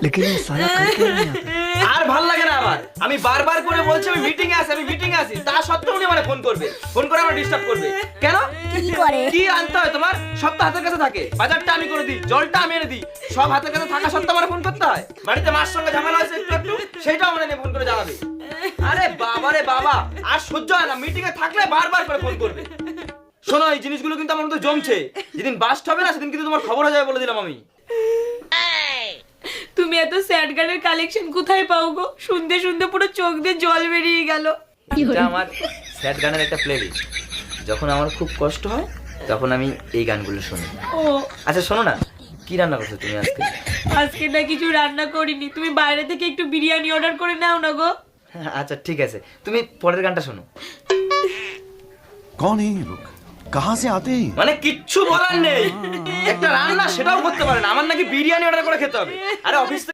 लेकिन ये साला कर क्यों नहीं आता? আর ভাল লাগে না আমার। আমি বারবার করে বলছি আমি মিটিং এ আছি, তা সত্ত্বেও উনি মানে ফোন করবে, ফোন করে আমার ডিস্টার্ব করবে। কেন? কি করে? কি আনতে হয় তোমার? সব তো হাতের কাছে থাকে। বাজারটা আমি করে দিই, জলটা আমি এনে দিই, সব হাতের কাছে থাকা সত্ত্বেও আমার ফোন করতে হয়। বাড়িতে মার সঙ্গে ঝামেলা হয়েছে একটু, সেটাও আমার এনে ফোন করে জানাবে। আরে বাবা রে বাবা, আর সহ্য হয় না। মিটিং এ থাকলে বারবার করে ফোন করবে। শোনো, এই জিনিসগুলো কিন্তু আমার মধ্যে জমছে। যেদিন বাস্ট হবে না, সেদিন কিন্তু তোমার খবর হয়ে যাবে বলে দিলাম আমি। তুমি এত স্যাড গানের কালেকশন কোথায় পাও গো? শুনতে শুনতে পুরো চোখ দিয়ে জল বেরিয়ে গেল। এটা আমার স্যাড গানের একটা প্লেলিস্ট। যখন আমার খুব কষ্ট হয় তখন আমি এই গানগুলো শুনি। ও আচ্ছা শোনো না, কি রান্না করছো তুমি আজকে? আজকে না কিছু রান্না করিনি, তুমি বাইরে থেকে একটু বিরিয়ানি অর্ডার করে নাও না গো। আচ্ছা ঠিক আছে, তুমি পরের গানটা শোনো। कौन है ये लोग? कहाँ से आते हैं? মানে কিচ্ছু বলার নেই, একটা রান্না সেটাও করতে পারে না। আমার নাকি বিরিয়ানি অর্ডার করে খেতে হবে। আরে অফিস